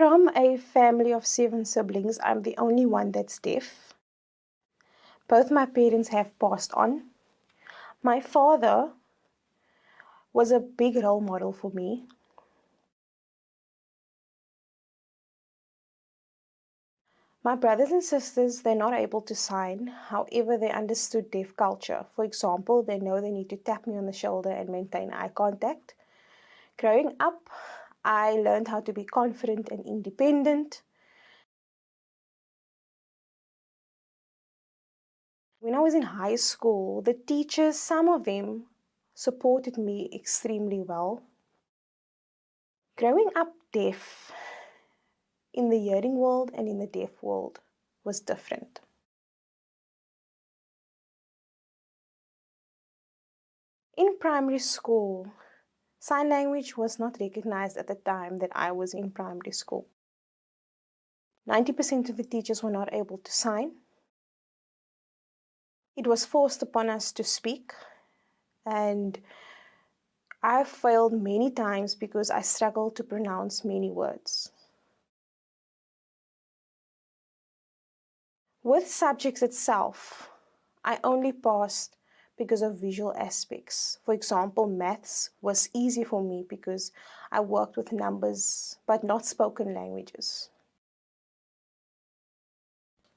From a family of 7 siblings, I'm the only one that's deaf. Both my parents have passed on. My father was a big role model for me. My brothers and sisters, they're not able to sign. However, they understood deaf culture. For example, they know they need to tap me on the shoulder and maintain eye contact. Growing up, I learned how to be confident and independent. When I was in high school, the teachers, some of them, supported me extremely well. Growing up deaf in the hearing world and in the deaf world was different. In primary school, sign language was not recognized at the time that I was in primary school. 90% of the teachers were not able to sign. It was forced upon us to speak, and I failed many times because I struggled to pronounce many words. With subjects itself, I only passed because of visual aspects. For example, maths was easy for me because I worked with numbers, but not spoken languages.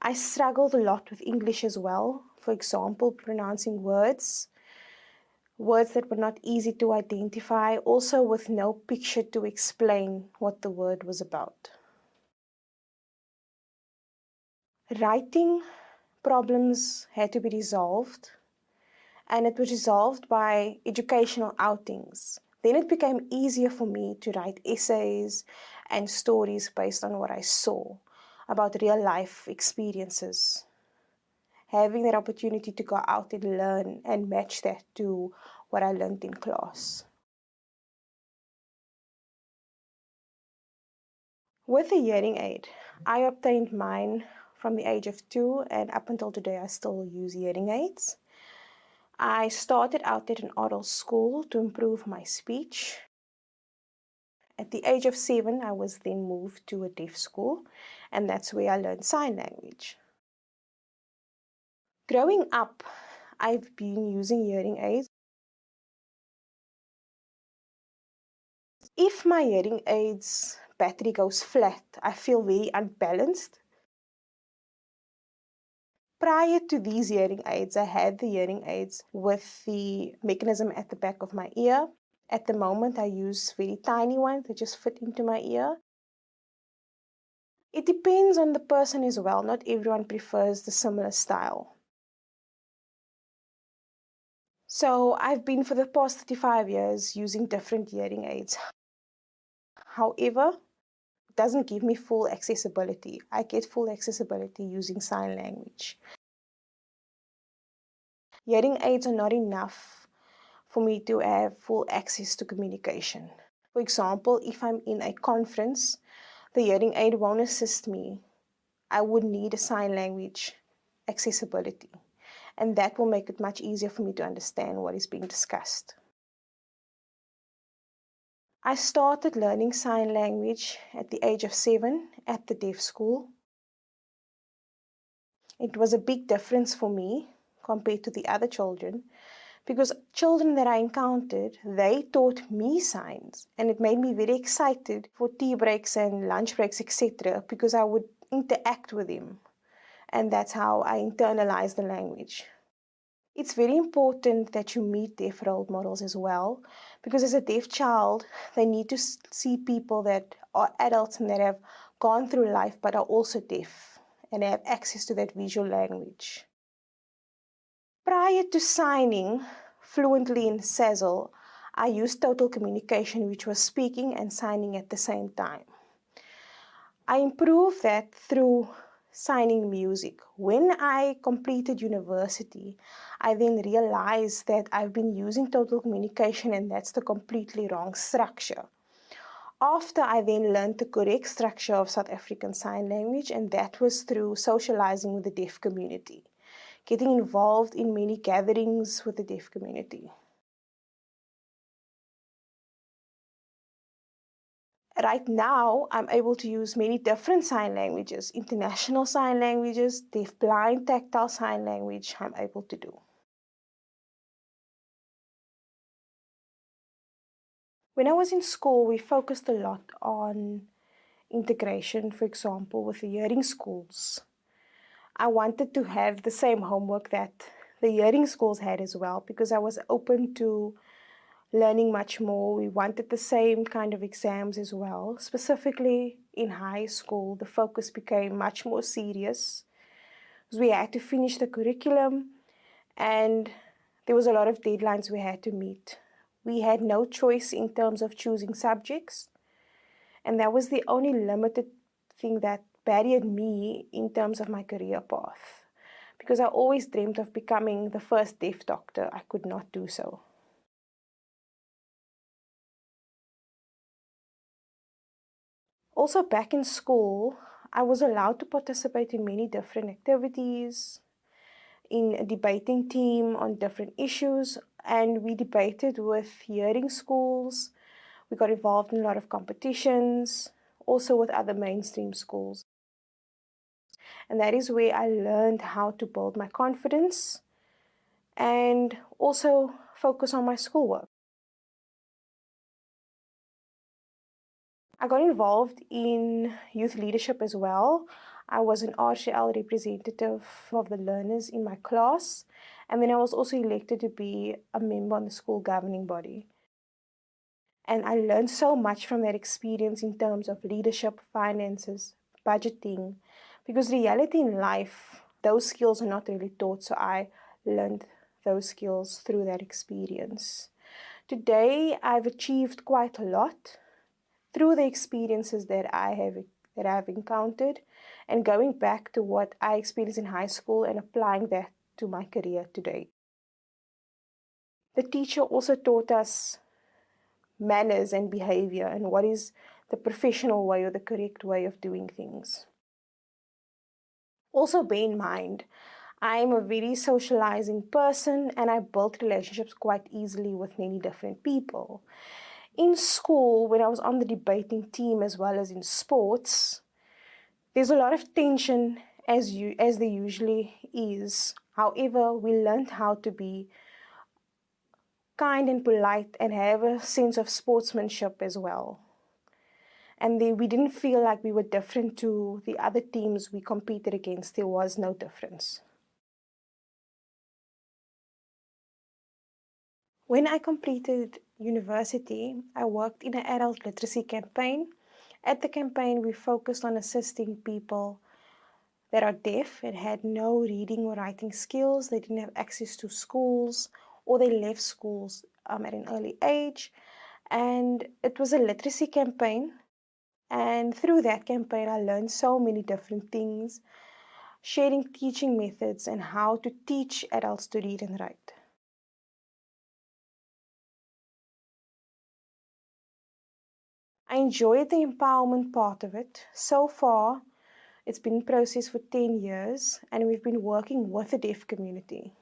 I struggled a lot with English as well. For example, pronouncing words that were not easy to identify, also with no picture to explain what the word was about. Writing problems had to be resolved, and it was resolved by educational outings. Then it became easier for me to write essays and stories based on what I saw about real life experiences. Having that opportunity to go out and learn and match that to what I learned in class. With a hearing aid, I obtained mine from the age of 2, and up until today I still use hearing aids. I started out at an oral school to improve my speech. At the age of 7, I was then moved to a deaf school, and that's where I learned sign language. Growing up, I've been using hearing aids. If my hearing aids battery goes flat, I feel very unbalanced. Prior to these hearing aids, I had the hearing aids with the mechanism at the back of my ear. At the moment, I use very tiny ones that just fit into my ear. It depends on the person as well. Not everyone prefers the similar style. So I've been for the past 35 years using different hearing aids. However, it doesn't give me full accessibility. I get full accessibility using sign language. Hearing aids are not enough for me to have full access to communication. For example, if I'm in a conference, the hearing aid won't assist me. I would need a sign language accessibility, and that will make it much easier for me to understand what is being discussed. I started learning sign language at the age of 7 at the deaf school. It was a big difference for me compared to the other children, because children that I encountered, they taught me signs, and it made me very excited for tea breaks and lunch breaks, etc., because I would interact with them, and that's how I internalized the language. It's very important that you meet deaf role models as well, because as a deaf child, they need to see people that are adults and that have gone through life but are also deaf and have access to that visual language. Prior to signing fluently in SASL, I used total communication, which was speaking and signing at the same time. I improved that through signing music. When I completed university, I then realized that I've been using total communication, and that's the completely wrong structure. After I then learned the correct structure of South African Sign Language, and that was through socializing with the deaf community, getting involved in many gatherings with the deaf community. right now, I'm able to use many different sign languages, international sign languages, deaf-blind tactile sign language, I'm able to do. When I was in school, we focused a lot on integration, for example, with the hearing schools. I wanted to have the same homework that the hearing schools had as well because I was open to learning much more. We wanted the same kind of exams as well. Specifically in high school, the focus became much more serious because we had to finish the curriculum and there was a lot of deadlines we had to meet. We had no choice in terms of choosing subjects, and that was the only limited thing that barriered me in terms of my career path. Because I always dreamed of becoming the first deaf doctor, I could not do so. Also, back in school, I was allowed to participate in many different activities, in a debating team on different issues, and we debated with hearing schools. We got involved in a lot of competitions, also with other mainstream schools. And that is where I learned how to build my confidence and also focus on my schoolwork. I got involved in youth leadership as well. I was an RCL representative of the learners in my class, and then I was also elected to be a member on the school governing body. And I learned so much from that experience in terms of leadership, finances, budgeting, because reality in life, those skills are not really taught, so I learned those skills through that experience. Today, I've achieved quite a lot through the experiences that I've encountered, and going back to what I experienced in high school and applying that to my career today. The teacher also taught us manners and behavior and what is the professional way or the correct way of doing things. Also, bear in mind, I'm a very socializing person and I built relationships quite easily with many different people. In school, when I was on the debating team as well as in sports, there's a lot of tension as there usually is. However, we learned how to be kind and polite and have a sense of sportsmanship as well. And we didn't feel like we were different to the other teams we competed against. There was no difference. When I completed university, I worked in an adult literacy campaign. At the campaign, we focused on assisting people that are deaf and had no reading or writing skills. They didn't have access to schools, or they left schools at an early age. And it was a literacy campaign. And through that campaign, I learned so many different things, sharing teaching methods and how to teach adults to read and write. I enjoyed the empowerment part of it. So far, it's been in process for 10 years, and we've been working with the deaf community.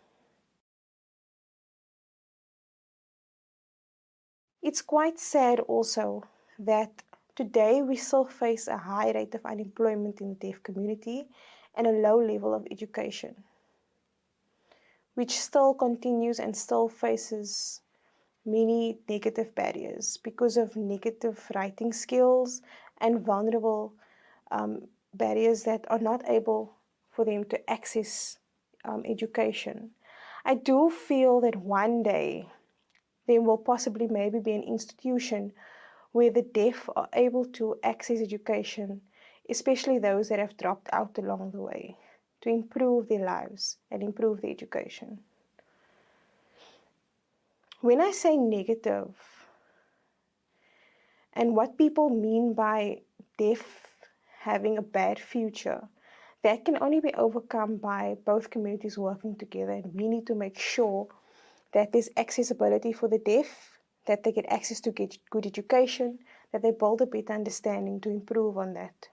It's quite sad also that today we still face a high rate of unemployment in the deaf community and a low level of education, which still continues and still faces many negative barriers because of negative writing skills and vulnerable barriers that are not able for them to access education. I do feel that one day there will possibly maybe be an institution where the deaf are able to access education, especially those that have dropped out along the way, to improve their lives and improve their education. When I say negative, and what people mean by deaf having a bad future, that can only be overcome by both communities working together, and we need to make sure that there's accessibility for the deaf, that they get access to get good education, that they build a better understanding to improve on that.